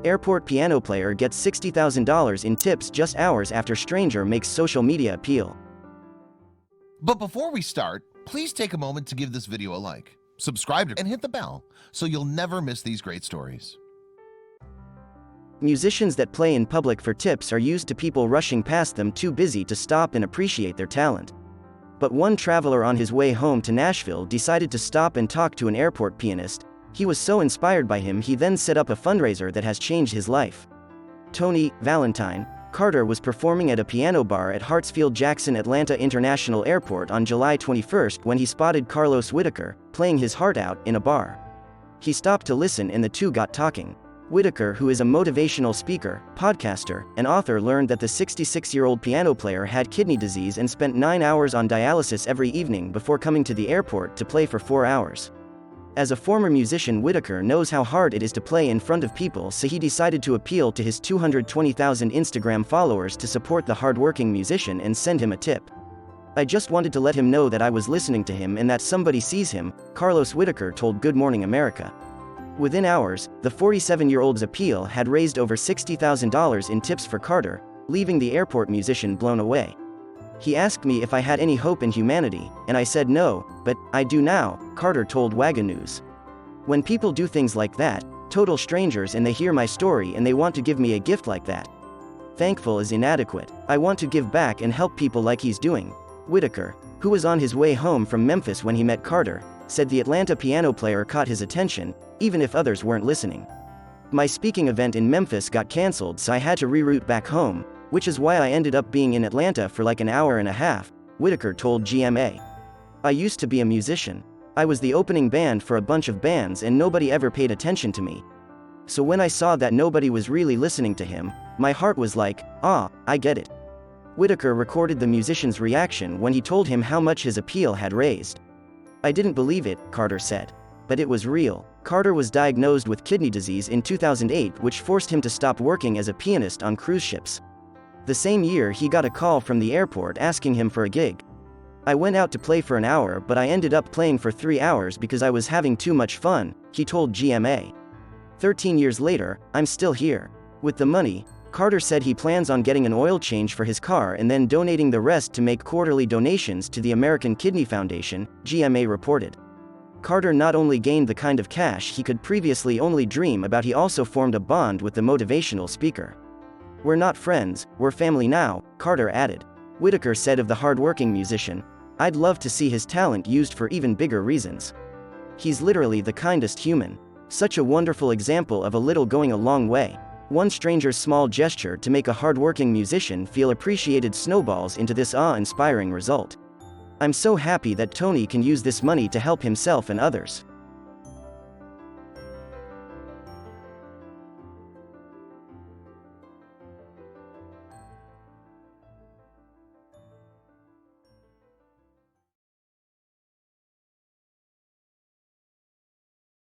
Airport piano player gets $60,000 in tips just hours after stranger makes social media appeal. But before we start, please take a moment to give this video a like, subscribe, and hit the bell so you'll never miss these great stories. Musicians that play in public for tips are used to people rushing past them too busy to stop and appreciate their talent. But one traveler on his way home to Nashville decided to stop and talk to an airport pianist. He was so inspired by him he then set up a fundraiser that has changed his life. Tony Valentine Carter was performing at a piano bar at Hartsfield-Jackson Atlanta International Airport on July 21 when he spotted Carlos Whitaker playing his heart out in a bar. He stopped to listen and the two got talking. Whitaker, who is a motivational speaker, podcaster, and author, learned that the 66-year-old piano player had kidney disease and spent 9 hours on dialysis every evening before coming to the airport to play for 4 hours. As a former musician, Whitaker knows how hard it is to play in front of people, so he decided to appeal to his 220,000 Instagram followers to support the hardworking musician and send him a tip. "I just wanted to let him know that I was listening to him and that somebody sees him," Carlos Whitaker told Good Morning America. Within hours, the 47-year-old's appeal had raised over $60,000 in tips for Carter, leaving the airport musician blown away. "He asked me if I had any hope in humanity, and I said no, but I do now," Carter told Wagon News. "When people do things like that, total strangers, and they hear my story and they want to give me a gift like that. Thankful is inadequate. I want to give back and help people like he's doing." Whitaker, who was on his way home from Memphis when he met Carter, said the Atlanta piano player caught his attention, even if others weren't listening. "My speaking event in Memphis got canceled, so I had to reroute back home, which is why I ended up being in Atlanta for like an hour and a half," Whitaker told GMA. "I used to be a musician. I was the opening band for a bunch of bands and nobody ever paid attention to me. So when I saw that nobody was really listening to him, my heart was like, I get it." Whitaker recorded the musician's reaction when he told him how much his appeal had raised. "I didn't believe it," Carter said. "But it was real." Carter was diagnosed with kidney disease in 2008, which forced him to stop working as a pianist on cruise ships. The same year, he got a call from the airport asking him for a gig. "I went out to play for an hour, but I ended up playing for 3 hours because I was having too much fun," he told GMA. 13 years later, "I'm still here." With the money, Carter said he plans on getting an oil change for his car and then donating the rest to make quarterly donations to the American Kidney Foundation, GMA reported. Carter not only gained the kind of cash he could previously only dream about, he also formed a bond with the motivational speaker. "We're not friends, we're family now," Carter added. Whitaker said of the hardworking musician, "I'd love to see his talent used for even bigger reasons. He's literally the kindest human. Such a wonderful example of a little going a long way. One stranger's small gesture to make a hardworking musician feel appreciated snowballs into this awe-inspiring result. I'm so happy that Tony can use this money to help himself and others."